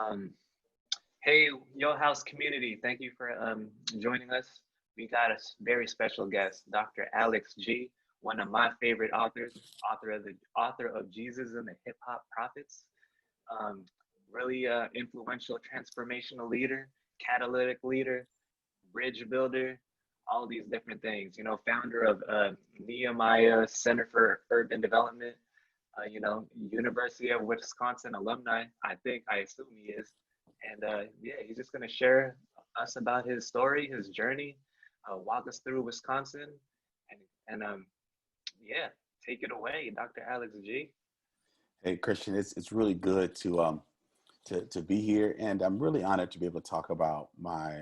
Um, hey, Yo House community, thank you for joining us. We got a very special guest, Dr. Alex G, one of my favorite authors, author of Jesus and the Hip Hop Prophets. Um, really influential transformational leader, catalytic leader, bridge builder, all these different things. Founder of Nehemiah Center for Urban Development. University of Wisconsin alumni. I assume he is, and yeah, he's just gonna share us about his story, his journey, walk us through Wisconsin, and yeah, take it away, Dr. Alex G. Hey Christian, it's really good to be here, and I'm really honored to be able to talk about my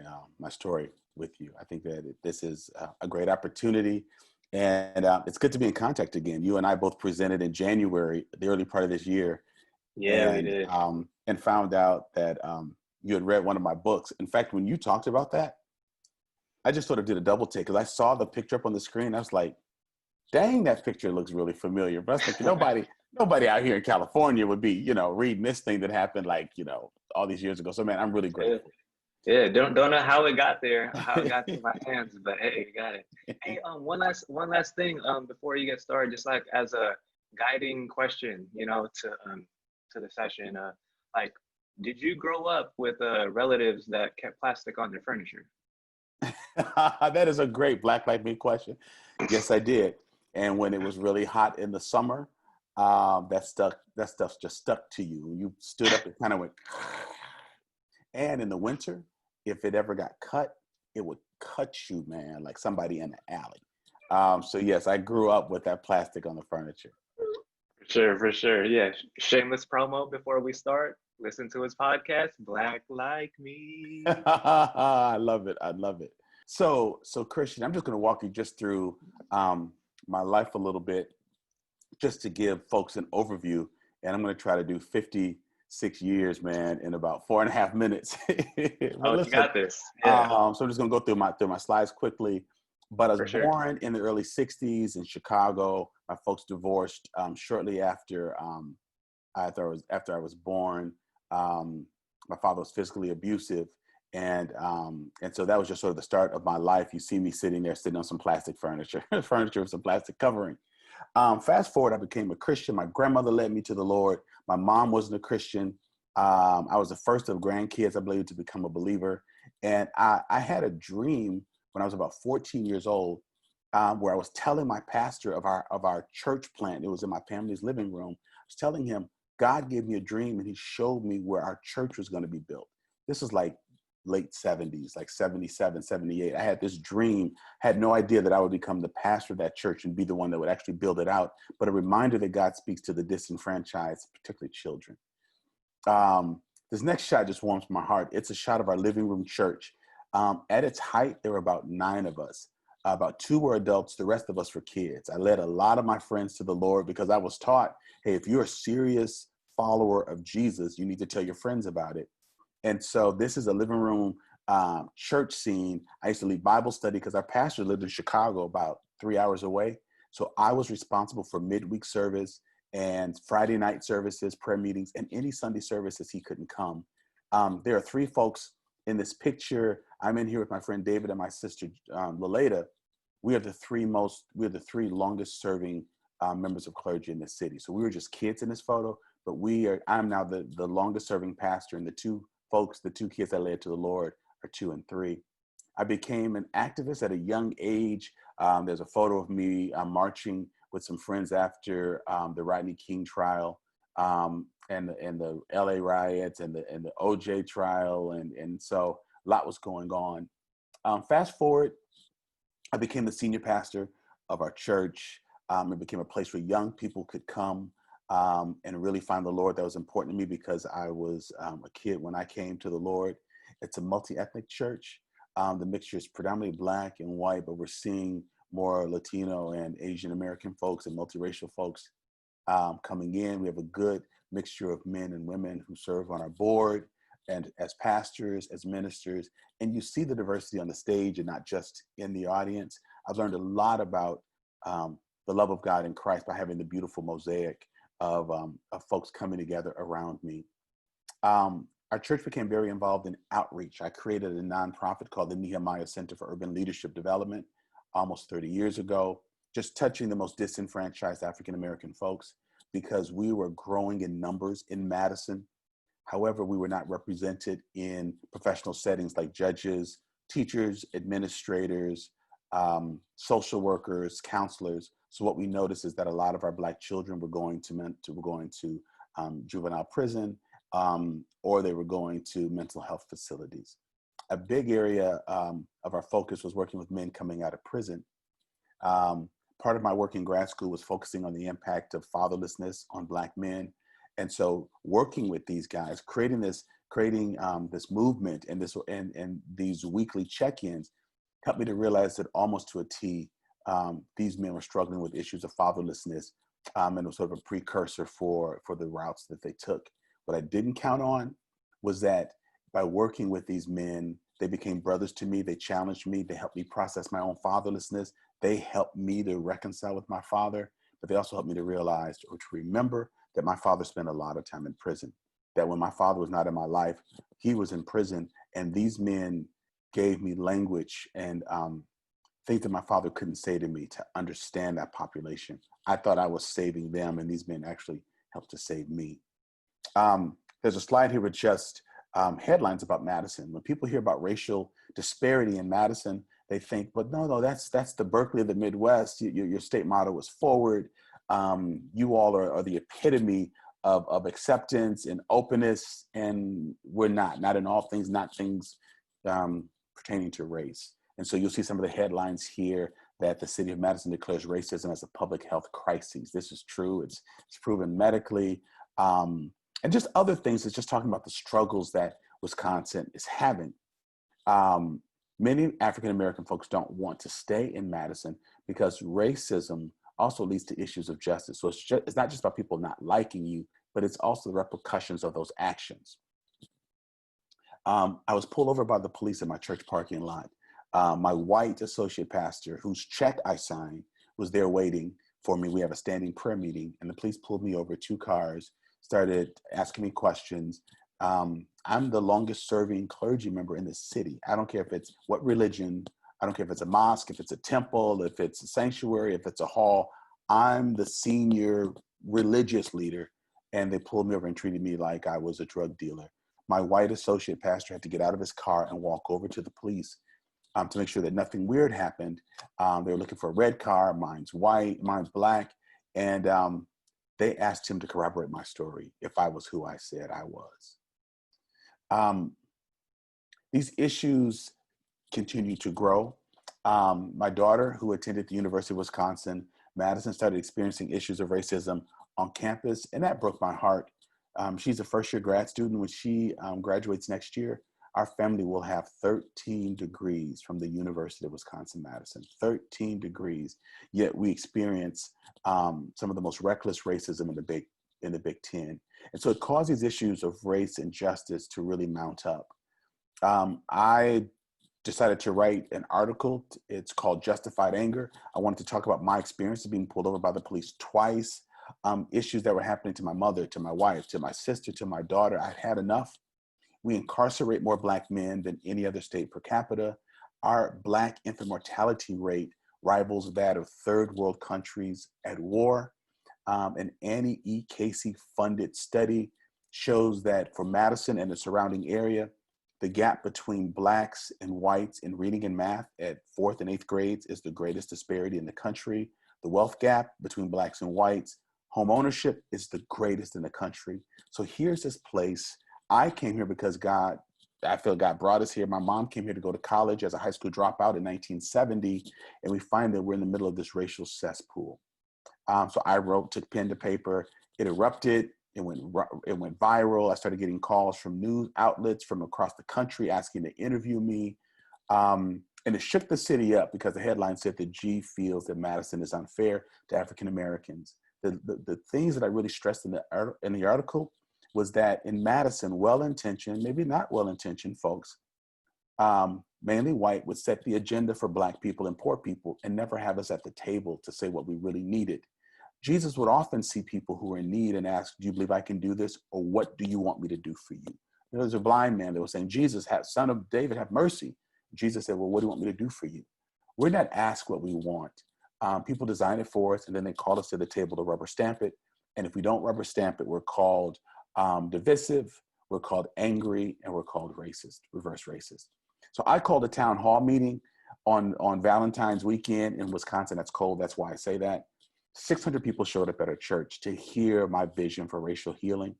story with you. I think that this is a great opportunity, and it's good to be in contact again. You and I both presented in January, the early part of this year, Yeah, we did. and found out that you had read one of my books. In fact, when you talked about that, I just sort of did a double take because I saw the picture up on the screen. I was like, dang, that picture looks really familiar. But I was thinking nobody out here in California would be, reading this thing that happened like, all these years ago. So man, I'm really Yeah, grateful. yeah. Don't know how it got there, how it got to my hands, but hey, you got it. Hey, one last thing, before you get started, just like as a guiding question, to the session, like, did you grow up with relatives that kept plastic on their furniture? That is a great Black Like Me question. Yes, I did. And when it was really hot in the summer, that stuff just stuck to you. You stood up and kind of went, and in the winter, if it ever got cut, it would cut you, man, like somebody in the alley. So yes, I grew up with that plastic on the furniture. For sure. Yeah. Shameless promo before we start. Listen to his podcast, Black Like Me. I love it. I love it. So Christian, I'm just going to walk you just through my life a little bit, just to give folks an overview. And I'm going to try to do 56 years, man, in about 4.5 minutes. But Oh, you listen, got this. Yeah, so I'm just going to go through my slides quickly. But I was for sure. born in the early 60s in Chicago. My folks divorced shortly after I was born. My father was physically abusive. And so that was just sort of the start of my life. You see me sitting on some plastic furniture, furniture with some plastic covering. Fast forward, I became a Christian. My grandmother led me to the Lord. My mom wasn't a Christian. I was the first of grandkids, I believe, to become a believer. And I had a dream when I was about 14 years old, where I was telling my pastor of our church plant. It was in my family's living room. I was telling him, God gave me a dream and he showed me where our church was going to be built. This was like late 70s, like 77, 78. I had this dream, had no idea that I would become the pastor of that church and be the one that would actually build it out, but a reminder that God speaks to the disenfranchised, particularly children. This next shot just warms my heart. It's a shot of our living room church. At its height, there were about 9 of us. About 2 were adults, the rest of us were kids. I led a lot of my friends to the Lord because I was taught, hey, if you're a serious follower of Jesus, you need to tell your friends about it. And so this is a living room church scene. I used to lead Bible study because our pastor lived in Chicago, about 3 hours away. So I was responsible for midweek service and Friday night services, prayer meetings, and any Sunday services he couldn't come. There are 3 folks in this picture. I'm in here with my friend David and my sister Laleda. We are the 3 longest serving members of clergy in the city. So we were just kids in this photo, but I'm now the longest serving pastor, and the 2 kids I led to the Lord are 2 and 3. I became an activist at a young age. There's a photo of me marching with some friends after the Rodney King trial, and the LA riots and the OJ trial. And so a lot was going on. Fast forward, I became the senior pastor of our church. It became a place where young people could come and really find the Lord. That was important to me because I was a kid when I came to the Lord. It's a multi-ethnic church. The mixture is predominantly Black and white, but we're seeing more Latino and Asian American folks and multiracial folks coming in. We have a good mixture of men and women who serve on our board and as pastors, as ministers. And you see the diversity on the stage and not just in the audience. I've learned a lot about the love of God in Christ by having the beautiful mosaic of folks coming together around me. our church became very involved in outreach. I created a nonprofit called the Nehemiah Center for Urban Leadership Development almost 30 years ago, just touching the most disenfranchised African-American folks because we were growing in numbers in Madison. However, we were not represented in professional settings like judges, teachers, administrators, social workers, counselors. So what we noticed is that a lot of our Black children were going to juvenile prison, or they were going to mental health facilities. A big area of our focus was working with men coming out of prison. Part of my work in grad school was focusing on the impact of fatherlessness on Black men. And so working with these guys, creating this movement and these weekly check-ins helped me to realize that almost to a T, these men were struggling with issues of fatherlessness, and it was sort of a precursor for the routes that they took. What I didn't count on was that by working with these men, they became brothers to me. They challenged me. They helped me process my own fatherlessness. They helped me to reconcile with my father, but they also helped me to realize or to remember that my father spent a lot of time in prison, that when my father was not in my life, he was in prison. And these men gave me language and things that my father couldn't say to me to understand that population. I thought I was saving them, and these men actually helped to save me. There's a slide here with just headlines about Madison. When people hear about racial disparity in Madison, they think, but no, that's the Berkeley of the Midwest. Your state motto was forward. You all are the epitome of acceptance and openness, and we're not in all things, not things pertaining to race. And so you'll see some of the headlines here that the city of Madison declares racism as a public health crisis. This is true. It's proven medically. And just other things. It's just talking about the struggles that Wisconsin is having. Many African-American folks don't want to stay in Madison because racism also leads to issues of justice. So it's not just about people not liking you, but it's also the repercussions of those actions. I was pulled over by the police in my church parking lot. My white associate pastor, whose check I signed, was there waiting for me. We have a standing prayer meeting, and the police pulled me over 2 cars, started asking me questions. I'm the longest serving clergy member in the city. I don't care if it's what religion, I don't care if it's a mosque, if it's a temple, if it's a sanctuary, if it's a hall. I'm the senior religious leader, and they pulled me over and treated me like I was a drug dealer. My white associate pastor had to get out of his car and walk over to the police to make sure that nothing weird happened. They were looking for a red car, mine's white, mine's black, and they asked him to corroborate my story if I was who I said I was. These issues continue to grow. My daughter, who attended the University of Wisconsin, Madison, started experiencing issues of racism on campus, and that broke my heart. She's a first-year grad student. When she graduates next year, our family will have 13 degrees from the University of Wisconsin-Madison, 13 degrees, yet we experience some of the most reckless racism in the Big Ten. And so it caused these issues of race and justice to really mount up. I decided to write an article. It's called Justified Anger. I wanted to talk about my experience of being pulled over by the police twice, issues that were happening to my mother, to my wife, to my sister, to my daughter. I'd had enough. We incarcerate more Black men than any other state per capita. Our Black infant mortality rate rivals that of third world countries at war. An Annie E. Casey funded study shows that for Madison and the surrounding area, the gap between Blacks and whites in reading and math at 4th and 8th grades is the greatest disparity in the country. The wealth gap between Blacks and whites, home ownership is the greatest in the country. So here's this place. I came here because I feel God brought us here. My mom came here to go to college as a high school dropout in 1970, and we find that we're in the middle of this racial cesspool. So I took pen to paper. It erupted. It went viral. I started getting calls from news outlets from across the country asking to interview me. And it shook the city up because the headline said that G feels that Madison is unfair to African Americans. The things that I really stressed in the article was that in Madison, well-intentioned, maybe not well-intentioned folks, mainly white, would set the agenda for Black people and poor people and never have us at the table to say what we really needed. Jesus would often see people who were in need and ask, do you believe I can do this? Or what do you want me to do for you? There was a blind man that was saying, Jesus, son of David, have mercy. Jesus said, well, what do you want me to do for you? We're not asked what we want. People design it for us, and then they call us to the table to rubber stamp it. And if we don't rubber stamp it, we're called divisive, we're called angry, and we're called racist, reverse racist. So I called a town hall meeting on Valentine's weekend in Wisconsin. That's cold. That's why I say that. 600 people showed up at our church to hear my vision for racial healing.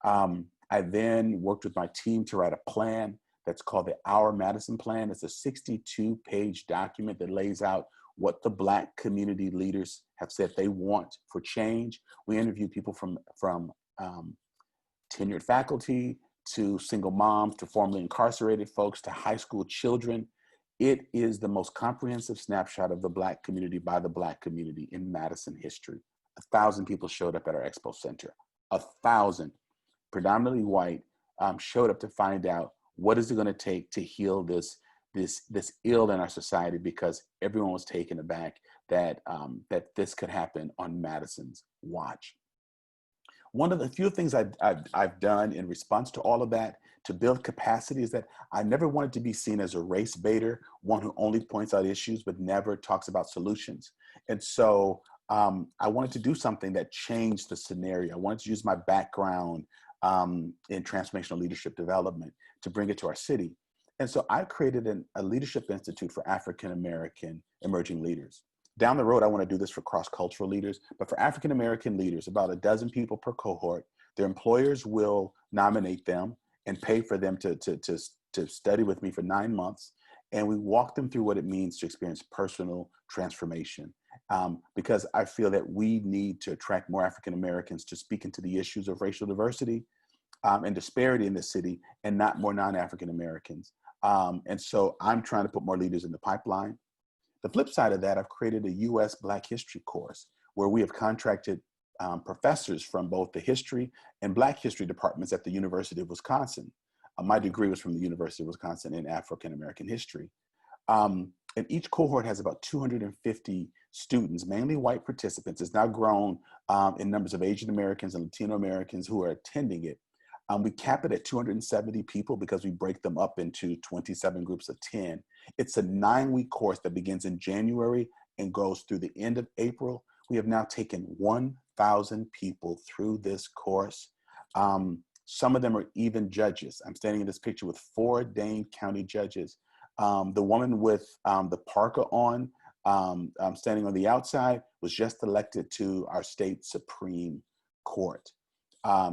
I then worked with my team to write a plan that's called the Our Madison Plan. It's a 62-page document that lays out what the Black community leaders have said they want for change. We interview people from tenured faculty to single moms to formerly incarcerated folks to high school children. It is the most comprehensive snapshot of the Black community by the Black community in Madison history. 1,000 people showed up at our expo center. 1,000, predominantly white, showed up to find out what is it going to take to heal this ill in our society, because everyone was taken aback that this could happen on Madison's watch. One of the few things I've done in response to all of that to build capacity is that I never wanted to be seen as a race baiter, one who only points out issues but never talks about solutions. And so I wanted to do something that changed the scenario. I wanted to use my background in transformational leadership development to bring it to our city. And so I created a leadership institute for African-American emerging leaders. Down the road, I want to do this for cross-cultural leaders, but for African-American leaders, about a dozen people per cohort. Their employers will nominate them and pay for them to study with me for 9 months. And we walk them through what it means to experience personal transformation. Because I feel that we need to attract more African-Americans to speak into the issues of racial diversity and disparity in the city, and not more non-African-Americans. And so I'm trying to put more leaders in the pipeline. The flip side of that, I've created a U.S. Black History course where we have contracted professors from both the history and Black history departments at the University of Wisconsin. My degree was from the University of Wisconsin in African American history. And each cohort has about 250 students, mainly white participants. It's now grown in numbers of Asian Americans and Latino Americans who are attending it. We cap it at 270 people because we break them up into 27 groups of 10. It's a 9-week course that begins in January and goes through the end of April. We have now taken 1,000 people through this course. Some of them are even judges. I'm standing in this picture with 4 Dane County judges. The woman with the parka on, standing on the outside, was just elected to our state Supreme Court.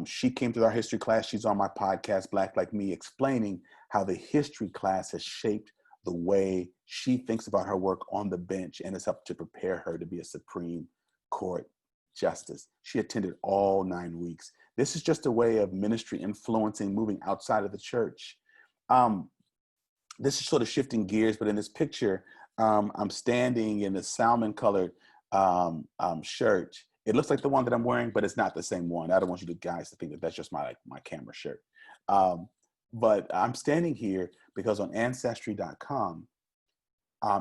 She came to our history class. She's on my podcast, Black Like Me, explaining how the history class has shaped the way she thinks about her work on the bench and has helped to prepare her to be a Supreme Court justice. She attended all 9 weeks. This is just a way of ministry influencing, moving outside of the church. This is sort of shifting gears, but in this picture, I'm standing in a salmon colored shirt. It looks like the one that I'm wearing, but it's not the same one. I don't want you guys to think that that's just my camera shirt. But I'm standing here because on Ancestry.com,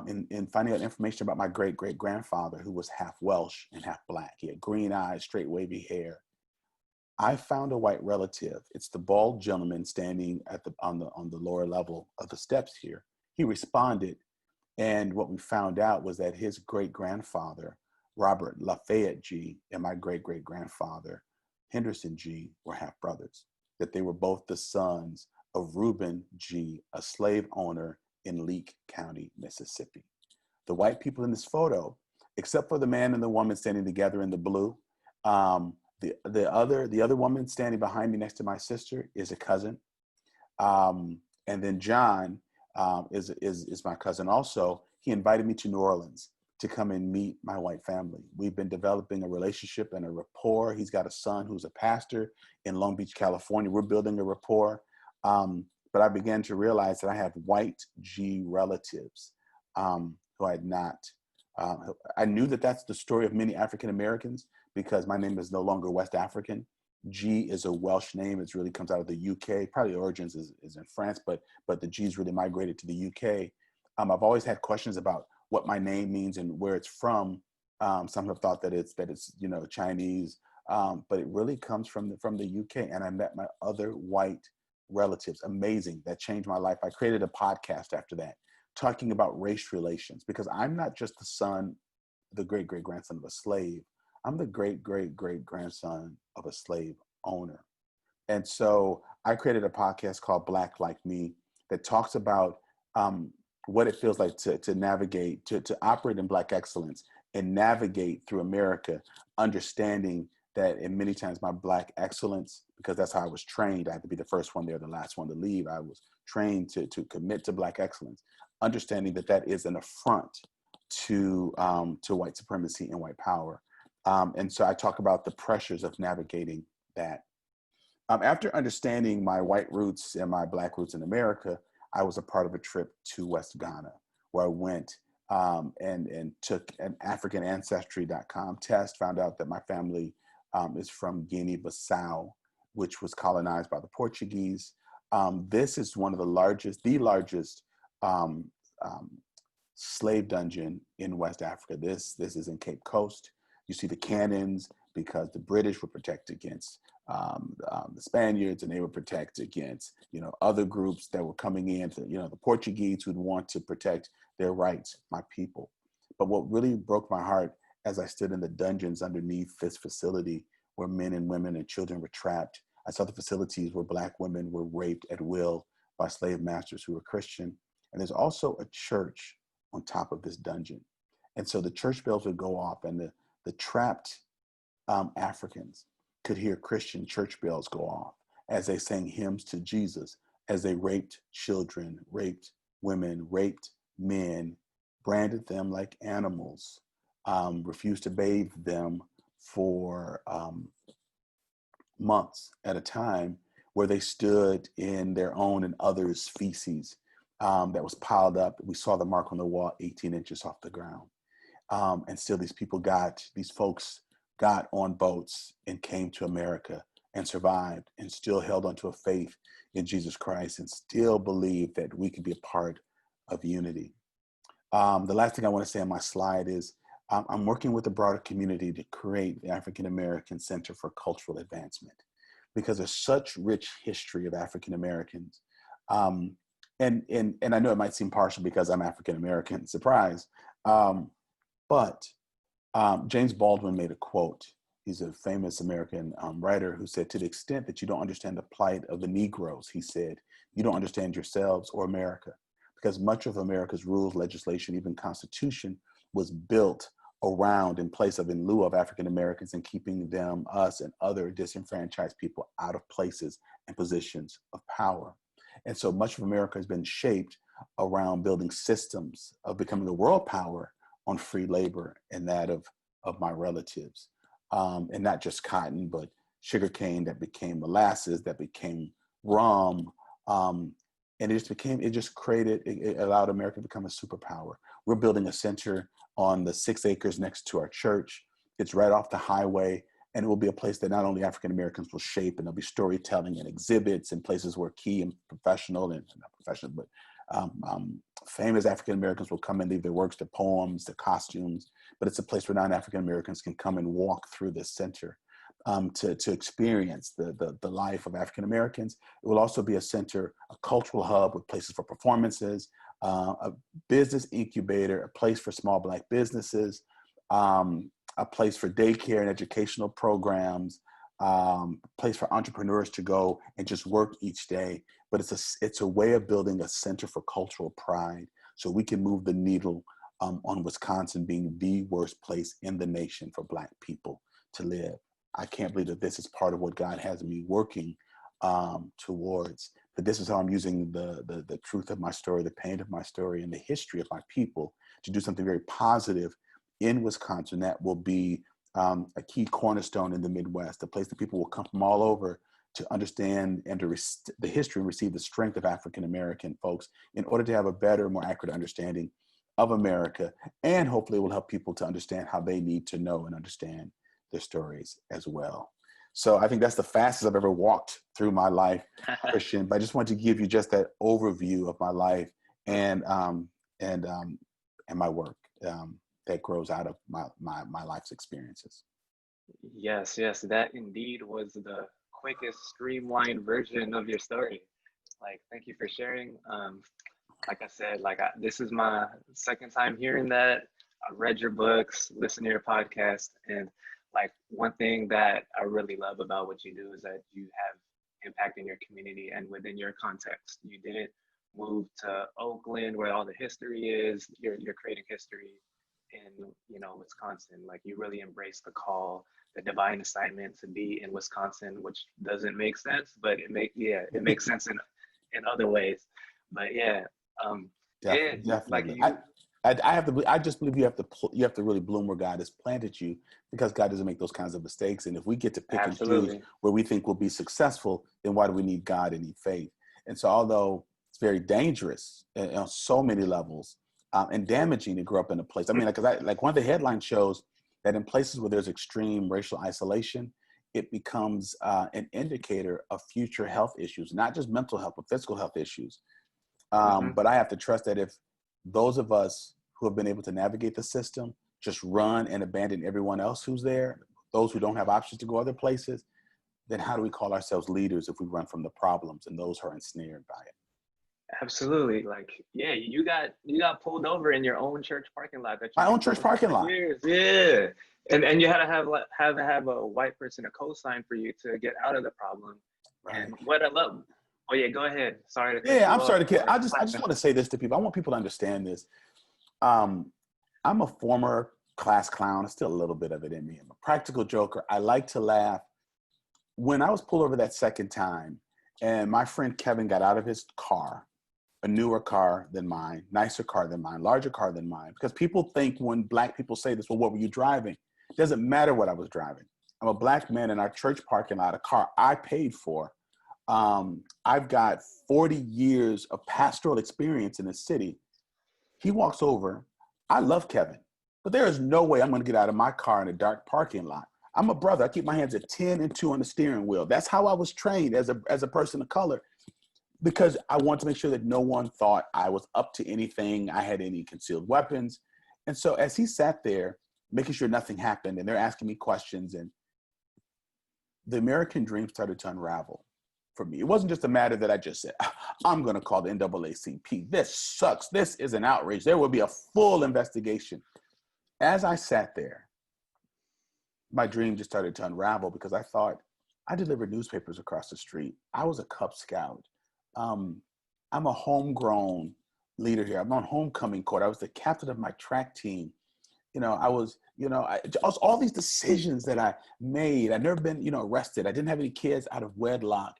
in finding out information about my great-great-grandfather, who was half Welsh and half Black, he had green eyes, straight wavy hair, I found a white relative. It's the bald gentleman standing on the lower level of the steps here. He responded, and what we found out was that his great-grandfather, Robert Lafayette G., and my great-great-grandfather, Henderson G., were half brothers, that they were both the sons of Reuben G., a slave owner in Leake County, Mississippi. The white people in this photo, except for the man and the woman standing together in the blue, the other woman standing behind me next to my sister is a cousin. And then John is my cousin also. He invited me to New Orleans to come and meet my white family. We've been developing a relationship and a rapport. He's got a son who's a pastor in Long Beach, California. We're building a rapport. But I began to realize that I have white G relatives who I had not. I knew that that's the story of many African Americans because my name is no longer West African. G is a Welsh name. It really comes out of the UK. Probably the origins is in France, but the G's really migrated to the UK. I've always had questions about what my name means and where it's from. Some have thought that it's Chinese, but it really comes from the UK. And I met my other white relatives. Amazing. That changed my life. I created a podcast after that, talking about race relations, because I'm not just the son, the great great grandson of a slave. I'm the great great great grandson of a slave owner. And so I created a podcast called Black Like Me that talks about what it feels like to navigate, to operate in Black excellence and navigate through America, understanding that in many times my Black excellence, because that's how I was trained, I had to be the first one there, the last one to leave. I was trained to commit to Black excellence, understanding that that is an affront to white supremacy and white power. And so I talk about the pressures of navigating that. After understanding my white roots and my Black roots in America, I was a part of a trip to West Ghana, where I went and took an AfricanAncestry.com test, found out that my family is from Guinea-Bissau, which was colonized by the Portuguese. This is one of the largest um, slave dungeon in West Africa. This is in Cape Coast. You see the cannons because the British were protected against the Spaniards, and they would protect against, other groups that were coming in, the Portuguese who'd want to protect their rights, my people. But what really broke my heart as I stood in the dungeons underneath this facility where men and women and children were trapped, I saw the facilities where Black women were raped at will by slave masters who were Christian. And there's also a church on top of this dungeon. And so the church bells would go off, and the trapped Africans could hear Christian church bells go off as they sang hymns to Jesus, as they raped children, raped women, raped men, branded them like animals, refused to bathe them for months at a time, where they stood in their own and others' feces that was piled up. We saw the mark on the wall 18 inches off the ground. And still these folks got on boats and came to America and survived, and still held onto a faith in Jesus Christ, and still believed that we could be a part of unity. The last thing I want to say on my slide is I'm working with the broader community to create the African American Center for Cultural Advancement, because there's such rich history of African Americans. And I know it might seem partial because I'm African American, surprise. But James Baldwin made a quote. He's a famous American writer who said, "To the extent that you don't understand the plight of the Negroes," he said, "you don't understand yourselves or America, because much of America's rules, legislation, even Constitution was built around, in place of, in lieu of African Americans, and keeping them, us, and other disenfranchised people out of places and positions of power." And so much of America has been shaped around building systems of becoming a world power on free labor, and that of my relatives. And not just cotton, but sugarcane that became molasses, that became rum. And it allowed America to become a superpower. We're building a center on the 6 acres next to our church. It's right off the highway, and it will be a place that not only African Americans will shape, and there'll be storytelling and exhibits and places where key and professional, and not professional, but famous African Americans will come and leave their works, their poems, their costumes. But it's a place where non-African Americans can come and walk through this center to experience the life of African Americans. It will also be a center, a cultural hub with places for performances, a business incubator, a place for small Black businesses, a place for daycare and educational programs, a place for entrepreneurs to go and just work each day. But it's a way of building a center for cultural pride, so we can move the needle on Wisconsin being the worst place in the nation for Black people to live. I can't believe that this is part of what God has me working towards. But this is how I'm using the truth of my story, the pain of my story, and the history of my people to do something very positive in Wisconsin that will be a key cornerstone in the Midwest, a place that people will come from all over to understand and to the history and receive the strength of African American folks in order to have a better, more accurate understanding of America. And hopefully it will help people to understand how they need to know and understand their stories as well. So I think that's the fastest I've ever walked through my life, Christian. But I just wanted to give you just that overview of my life and my work that grows out of my life's experiences. Yes, that indeed was the quickest, streamlined version of your story. Like, thank you for sharing. Like I said, this is my second time hearing that. I read your books, listened to your podcast, and like one thing that I really love about what you do is that you have impact in your community and within your context. You didn't move to Oakland where all the history is. You're creating history in Wisconsin. Like you really embrace the call, the divine assignment to be in Wisconsin, which doesn't make sense, but it makes sense in other ways. But yeah, um, yeah, like Definitely. you, I have to. I just believe you have to really bloom where God has planted you, because God doesn't make those kinds of mistakes. And if we get to pick and choose absolutely. where we think we'll be successful, then why do we need God and need faith? And so, although it's very dangerous on so many levels, and damaging to grow up in a place. I mean, like one of the headline shows that in places where there's extreme racial isolation, it becomes an indicator of future health issues, not just mental health, but physical health issues. Hmm. But I have to trust that if those of us who have been able to navigate the system just run and abandon everyone else who's there, those who don't have options to go other places, then how do we call ourselves leaders if we run from the problems and those who are ensnared by it? Absolutely. Like, yeah, you got pulled over in your own church parking lot that My you've own been church going to parking for lot. years. Yeah. And you had to have a white person to co-sign for you to get out of the problem. Right. And what I love. Oh yeah, go ahead. Sorry to cut Yeah, you I'm off sorry to kid. for I just clapping. want to say this to people. I want people to understand this. Um, I'm a former class clown. Still a little bit of it in me. I'm a practical joker. I like to laugh. When I was pulled over that second time, and my friend Kevin got out of his car, a newer car than mine, nicer car than mine, larger car than mine, because people think when Black people say this, well, what were you driving? It doesn't matter what I was driving. I'm a Black man in our church parking lot, a car I paid for. I've got 40 years of pastoral experience in the city. He walks over. I love Kevin, but there is no way I'm going to get out of my car in a dark parking lot. I'm a brother. I keep my hands at 10 and 2 on the steering wheel. That's how I was trained as a person of color, because I want to make sure that no one thought I was up to anything. I had any concealed weapons. And so as he sat there, making sure nothing happened, and they're asking me questions, and the American dream started to unravel for me. It wasn't just a matter that I just said, I'm going to call the NAACP. This sucks. This is an outrage. There will be a full investigation. As I sat there, my dream just started to unravel, because I thought, I delivered newspapers across the street. I was a Cub Scout. Um, I'm a homegrown leader here. I'm on homecoming court. I was the captain of my track team. I was, all these decisions that I made. I'd never been, arrested. I didn't have any kids out of wedlock,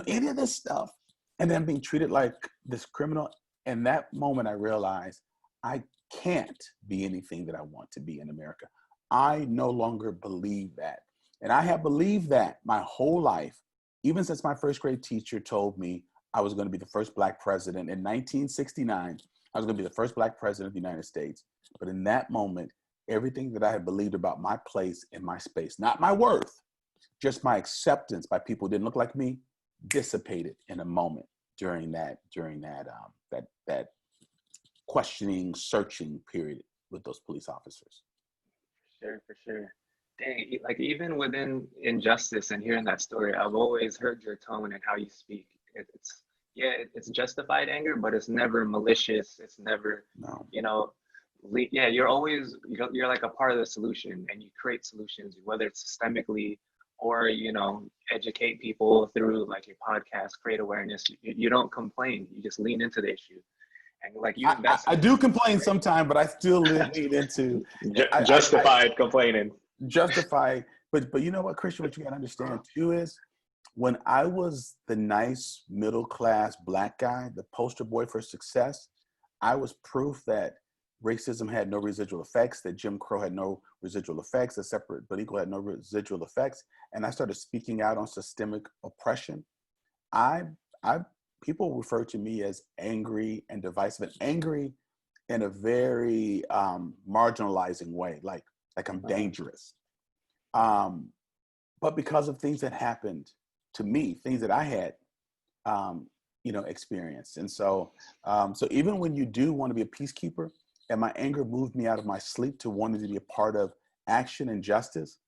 any of this stuff. And then being treated like this criminal. And that moment I realized I can't be anything that I want to be in America. I no longer believe that. And I have believed that my whole life, even since my first grade teacher told me I was going to be the first Black president in 1969. I was going to be the first Black president of the United States. But in that moment, everything that I had believed about my place in my space, not my worth, just my acceptance by people who didn't look like me, dissipated in a moment during that questioning, searching period with those police officers. Sure, for sure. Dang, like even within injustice and hearing that story, I've always heard your tone and how you speak. It's yeah, it's justified anger, but it's never malicious. It's never, No. you know, yeah, you're like a part of the solution, and you create solutions, whether it's systemically or educate people through like your podcast, create awareness. You don't complain. You just lean into the issue, and like you invest I in do community, complain right? sometimes, but I still lean into I Justified complaining. justify. But you know what, Christian, what you got to understand too is, when I was the nice middle class Black guy, the poster boy for success, I was proof that racism had no residual effects, that Jim Crow had no residual effects, that separate but equal had no residual effects. And I started speaking out on systemic oppression. I, I, people refer to me as angry and divisive, and angry in a very marginalizing way, like I'm Uh-huh. dangerous. Um, but because of things that happened to me, things that I had, um, experienced. And so even when you do want to be a peacekeeper, and my anger moved me out of my sleep to wanting to be a part of action and justice,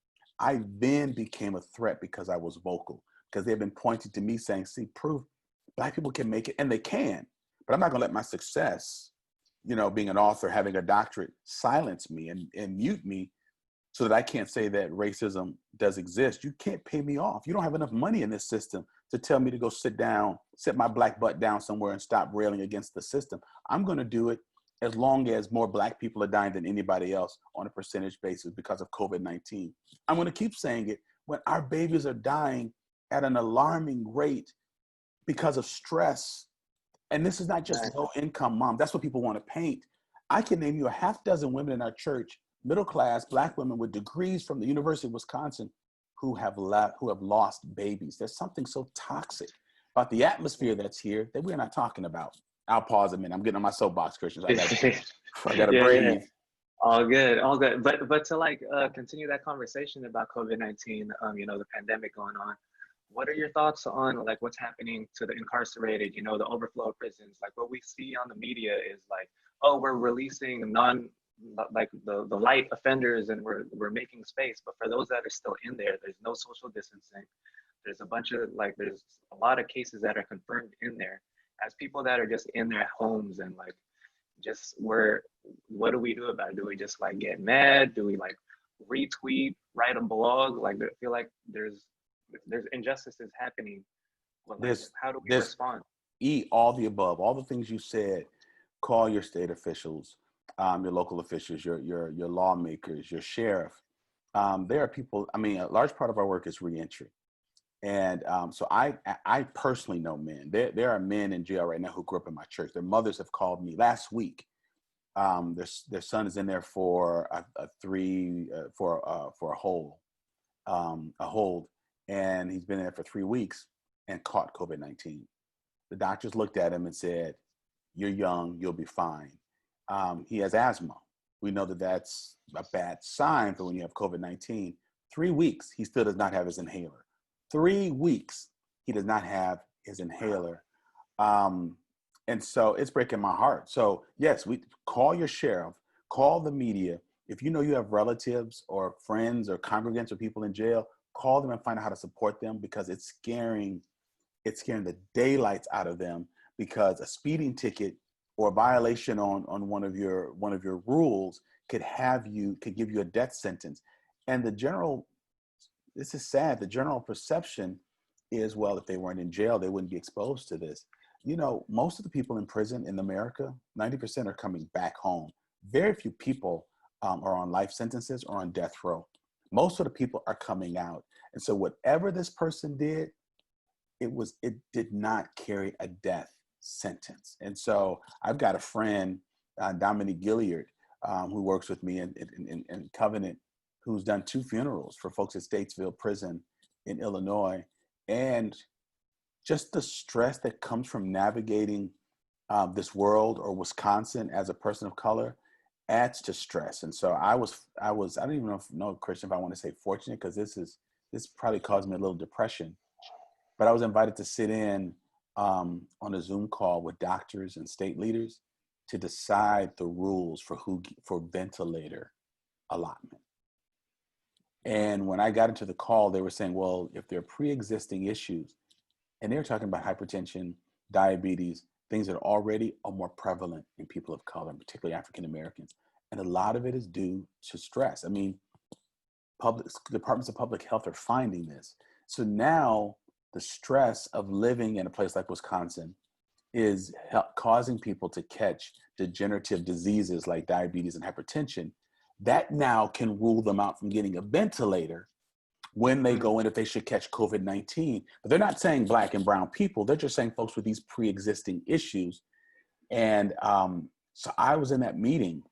I then became a threat because I was vocal, because they've been pointing to me saying, see, proof, Black people can make it, and they can, but I'm not gonna let my success, being an author, having a doctorate, silence me and mute me so that I can't say that racism does exist. You can't pay me off. You don't have enough money in this system to tell me to go sit my Black butt down somewhere and stop railing against the system. I'm gonna do it as long as more Black people are dying than anybody else on a percentage basis because of COVID-19. I'm gonna keep saying it when our babies are dying at an alarming rate because of stress. And this is not just low income moms. That's what people want to paint. I can name you a half dozen women in our church, middle class Black women with degrees from the University of Wisconsin, who have lost babies. There's something so toxic about the atmosphere that's here that we're not talking about. I'll pause a minute. I'm getting on my soapbox, Christians. I gotta Yeah, yeah. breathe. All good, all good. But to like continue that conversation about COVID-19, the pandemic going on. What are your thoughts on like what's happening to the incarcerated, the overflow of prisons? Like what we see on the media is like, oh, we're releasing like the light offenders and we're making space. But for those that are still in there, there's no social distancing. There's there's a lot of cases that are confirmed in there. As people that are just in their homes and like just what do we do about it? Do we just like get mad? Do we like retweet, write a blog? Like I feel like there's injustices happening. Well, like, how do we respond? All the above, all the things you said. Call your state officials, your local officials, your lawmakers, your sheriff. There are people. I mean, a large part of our work is reentry, and so I personally know men. There are men in jail right now who grew up in my church. Their mothers have called me last week. Their son is in there for a hold. And he's been there for 3 weeks and caught COVID-19. The doctors looked at him and said, "You're young, you'll be fine." He has asthma. We know that that's a bad sign for when you have COVID-19. 3 weeks, he still does not have his inhaler. 3 weeks, he does not have his inhaler. And so it's breaking my heart. So yes, we call your sheriff, call the media. If you know you have relatives or friends or congregants or people in jail, call them and find out how to support them, because it's scaring the daylights out of them, because a speeding ticket or a violation on one of your rules could give you a death sentence. And this is sad, the general perception is, well, if they weren't in jail, they wouldn't be exposed to this. Most of the people in prison in America, 90% are coming back home. Very few people are on life sentences or on death row. Most of the people are coming out. And so whatever this person did, it did not carry a death sentence. And so I've got a friend, Dominique Gilliard, who works with me in Covenant, who's done 2 funerals for folks at Statesville Prison in Illinois. And just the stress that comes from navigating this world or Wisconsin as a person of color adds to stress. And so I don't even know, Christian, if I want to say fortunate, because this probably caused me a little depression, but I was invited to sit in on a Zoom call with doctors and state leaders to decide the rules for ventilator allotment. And when I got into the call, they were saying, well, if there are pre-existing issues, and they were talking about hypertension, diabetes, things that already are more prevalent in people of color, and particularly African Americans. And a lot of it is due to stress. I mean, departments of public health are finding this. So now the stress of living in a place like Wisconsin is causing people to catch degenerative diseases like diabetes and hypertension. That now can rule them out from getting a ventilator when they go in, if they should catch COVID-19. But they're not saying Black and brown people. They're just saying folks with these pre-existing issues. And so I was in that meeting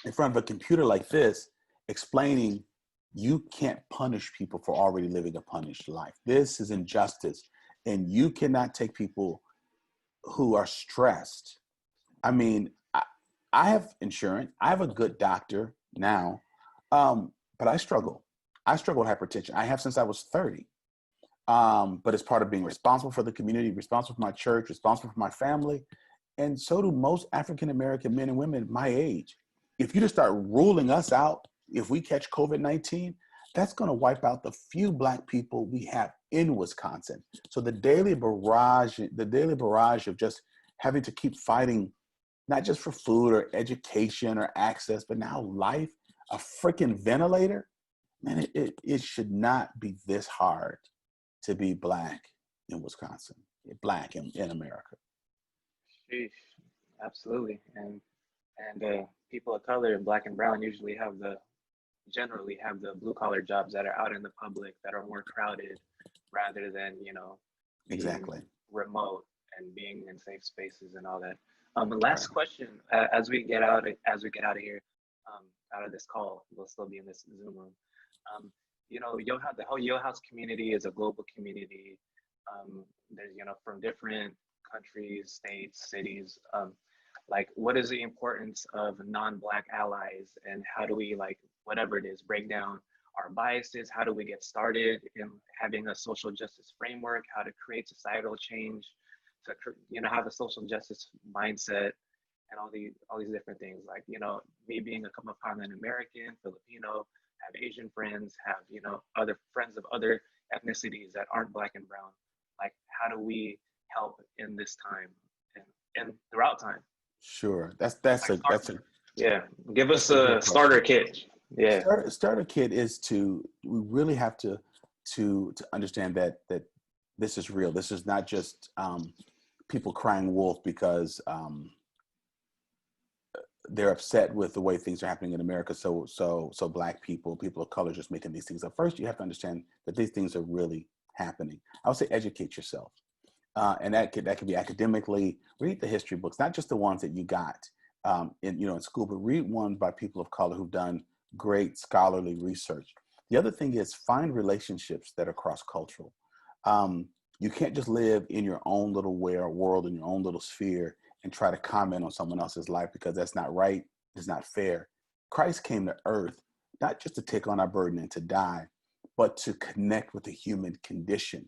in front of a computer like this, explaining you can't punish people for already living a punished life. This is injustice. And you cannot take people who are stressed. I mean, I have insurance. I have a good doctor now, but I struggle. I struggle with hypertension. I have since I was 30. But it's part of being responsible for the community, responsible for my church, responsible for my family. And so do most African-American men and women my age. If you just start ruling us out, if we catch COVID-19, that's going to wipe out the few Black people we have in Wisconsin. So the daily barrage of just having to keep fighting, not just for food or education or access, but now life, a freaking ventilator. Man, it should not be this hard to be Black in Wisconsin, Black in America. Sheesh. Absolutely. And people of color, Black and brown, usually generally have the blue collar jobs that are out in the public that are more crowded rather than, being Exactly. remote and being in safe spaces and all that. The last Right. question, as we get out of here, out of this call, we'll still be in this Zoom room. The whole Yo House community is a global community. There's, from different countries, states, cities. Like, what is the importance of non-Black allies, and how do we, like, whatever it is, break down our biases? How do we get started in having a social justice framework? How to create societal change, to have a social justice mindset, and all these different things. Like, me being a come upon an American, Filipino, have Asian friends, have other friends of other ethnicities that aren't Black and brown. Like, how do we help in this time and throughout time? Sure. Like, That's a yeah, give us that's a a good starter question. kit. Yeah. Starter kit is we really have to understand that this is real. This is not just people crying wolf because they're upset with the way things are happening in America. So Black people of color, just making these things up. First, you have to understand that these things are really happening. I would say educate yourself, and that could be academically. Read the history books, not just the ones that you got in school, but read ones by people of color who've done great scholarly research. The other thing is find relationships that are cross-cultural. You can't just live in your own little world, in your own little sphere, and try to comment on someone else's life, because that's not right. It's not fair. Christ came to earth, not just to take on our burden and to die, but to connect with the human condition.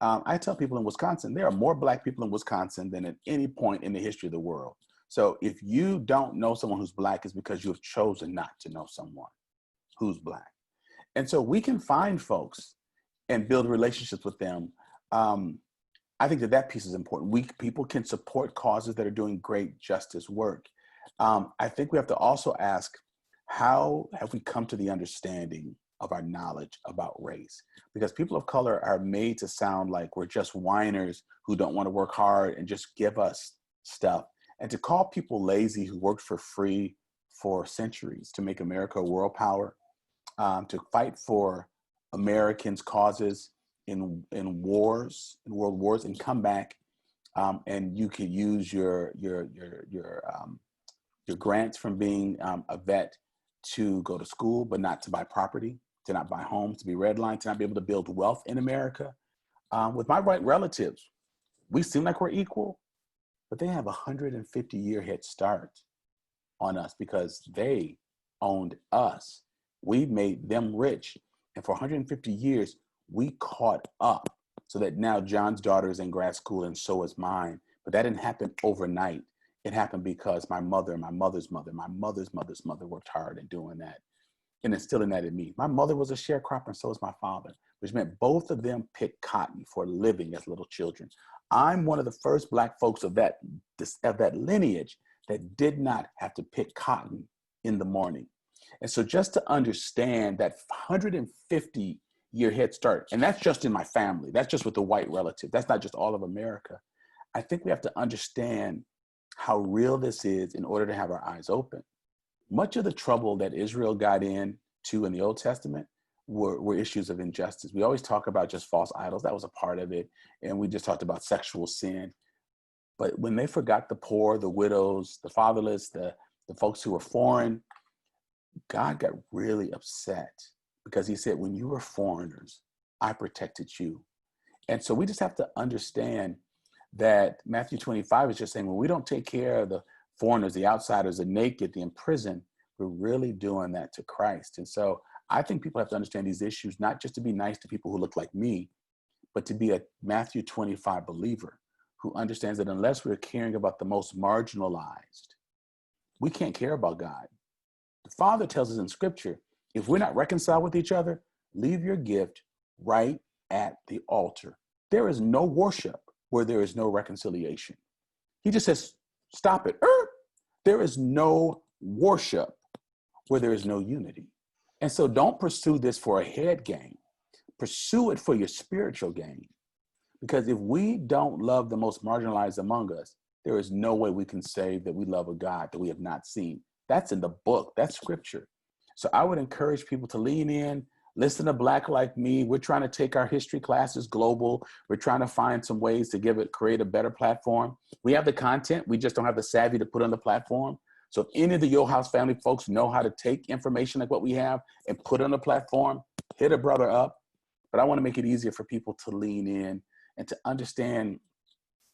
I tell people in Wisconsin, there are more Black people in Wisconsin than at any point in the history of the world. So if you don't know someone who's Black, it's because you have chosen not to know someone who's Black. And so we can find folks and build relationships with them. I think that piece is important. People can support causes that are doing great justice work. I think we have to also ask, how have we come to the understanding of our knowledge about race? Because people of color are made to sound like we're just whiners who don't want to work hard and just give us stuff. And to call people lazy who worked for free for centuries to make America a world power, to fight for Americans' causes in world wars, and come back, and you could use your grants from being a vet to go to school, but not to buy property, to not buy homes, to be redlined, to not be able to build wealth in America. With my white relatives, we seem like we're equal, but they have a 150-year head start on us because they owned us. We made them rich. And for 150 years, we caught up so that now John's daughter is in grad school and so is mine. But that didn't happen overnight. It happened because my mother, my mother's mother, my mother's mother's mother worked hard in doing that and instilling that in me. My mother was a sharecropper and so was my father, which meant both of them picked cotton for a living as little children. I'm one of the first Black folks of that lineage that did not have to pick cotton in the morning. And so just to understand that 150-year head start, and that's just in my family, that's just with the white relative, that's not just all of America. I think we have to understand how real this is in order to have our eyes open. Much of the trouble that Israel got into in the Old Testament were issues of injustice. We always talk about just false idols. That was a part of it. And we just talked about sexual sin. But when they forgot the poor, the widows, the fatherless, the folks who were foreign, God got really upset because he said, when you were foreigners, I protected you. And so we just have to understand that Matthew 25 is just saying, when we don't take care of the foreigners, the outsiders, the naked, the imprisoned, we're really doing that to Christ. And so I think people have to understand these issues, not just to be nice to people who look like me, but to be a Matthew 25 believer who understands that unless we're caring about the most marginalized, we can't care about God. The Father tells us in Scripture, if we're not reconciled with each other, Leave your gift right at the altar. There is no worship where there is no reconciliation. He just says, stop it. There is no worship where there is no unity. And so don't pursue this for a head game. Pursue it for your spiritual gain. Because if we don't love the most marginalized among us, there is no way we can say that we love a God that we have not seen. That's in the book. That's scripture. So I would encourage people to lean in, listen to Black Like Me. We're trying to take our history classes global. We're trying to find some ways to create a better platform. We have the content. We just don't have the savvy to put on the platform. So if any of the Yo House family folks know how to take information like what we have and put on the platform, hit a brother up. But I want to make it easier for people to lean in and to understand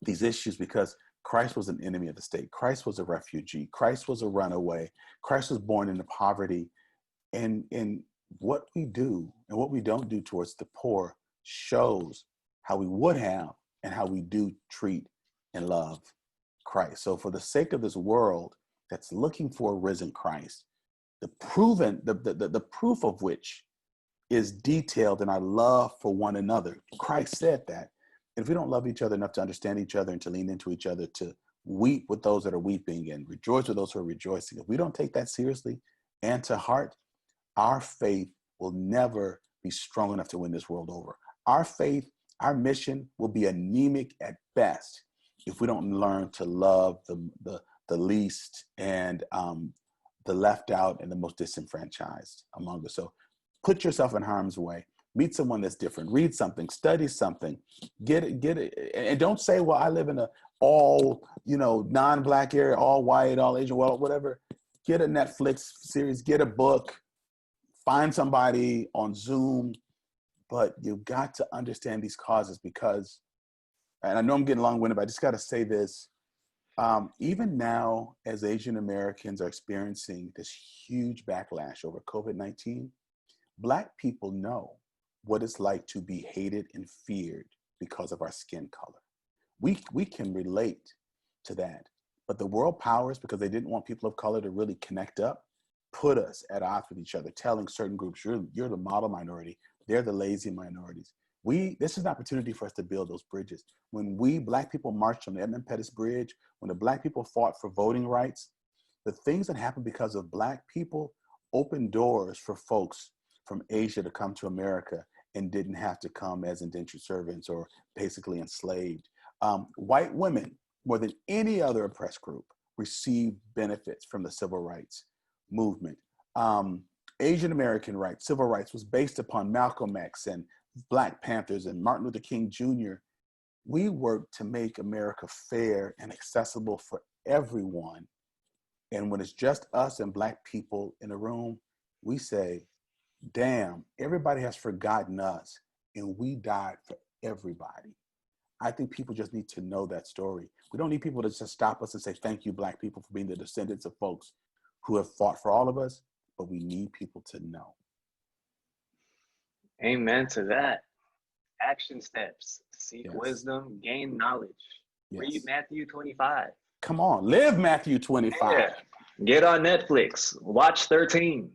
these issues, because Christ was an enemy of the state. Christ was a refugee. Christ was a runaway. Christ was born into poverty. And what we do and what we don't do towards the poor shows how we would have and how we do treat and love Christ. So for the sake of this world that's looking for a risen Christ, the proof of which is detailed in our love for one another. Christ said that. And if we don't love each other enough to understand each other and to lean into each other, to weep with those that are weeping and rejoice with those who are rejoicing, if we don't take that seriously and to heart, our faith will never be strong enough to win this world over. Our faith, our mission will be anemic at best if we don't learn to love the least and the left out and the most disenfranchised among us. So put yourself in harm's way. Meet someone that's different. Read something. Study something. Get it. And don't say, well, I live in a all, non-Black area, all white, all Asian, well, whatever. Get a Netflix series. Get a book. Find somebody on Zoom. But you've got to understand these causes, because, and I know I'm getting long-winded, but I just got to say this. Even now, as Asian Americans are experiencing this huge backlash over COVID-19, Black people know what it's like to be hated and feared because of our skin color. We can relate to that. But the world powers, because they didn't want people of color to really connect up, put us at odds with each other, telling certain groups, you're the model minority, they're the lazy minorities. This is an opportunity for us to build those bridges. When we Black people marched on the Edmund Pettus Bridge, when the Black people fought for voting rights, the things that happened because of Black people opened doors for folks from Asia to come to America and didn't have to come as indentured servants or basically enslaved. White women, more than any other oppressed group, received benefits from the civil rights movement. Asian American rights, civil rights, was based upon Malcolm X and Black Panthers and Martin Luther King Jr. We worked to make America fair and accessible for everyone. And when it's just us and Black people in a room, we say, damn, everybody has forgotten us and we died for everybody. I think people just need to know that story. We don't need people to just stop us and say, thank you, Black people, for being the descendants of folks who have fought for all of us, but we need people to know. Amen to that. Action steps. Seek Yes. wisdom, gain knowledge. Yes. Read Matthew 25. Come on, live Matthew 25. Yeah. Get on Netflix. Watch 13.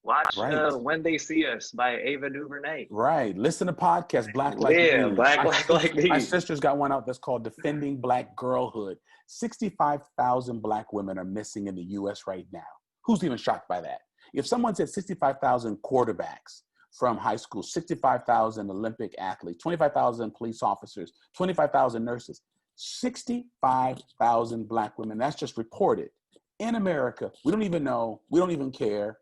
Watch Right. When They See Us by Ava DuVernay. Right. Listen to podcasts, Black Like Yeah, Me. Black Like Me. My sister's got one out that's called Defending Black Girlhood. 65,000 Black women are missing in the U.S. right now. Who's even shocked by that? If someone said 65,000 quarterbacks from high school, 65,000 Olympic athletes, 25,000 police officers, 25,000 nurses, 65,000 Black women, that's just reported. In America, we don't even know, we don't even care.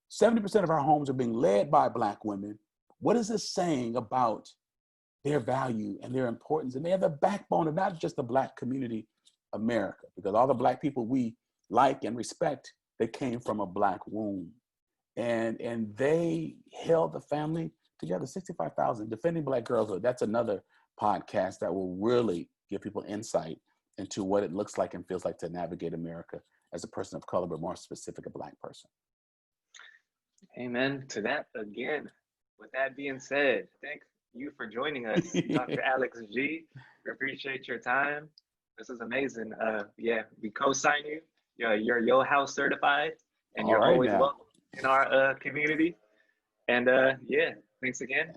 70% of our homes are being led by Black women. What is this saying about their value and their importance? And they are the backbone of not just the Black community, America, because all the Black people we like and respect, they came from a Black womb. And they held the family together. 65,000, Defending Black Girlhood. That's another podcast that will really give people insight into what it looks like and feels like to navigate America as a person of color, but more specific, a Black person. Amen to that again. With that being said, thank you for joining us, Dr. Alex G. We appreciate your time. This is amazing. Yeah, we co-sign you. You're Yo House certified, and you're always welcome in our community. And yeah, Thanks again.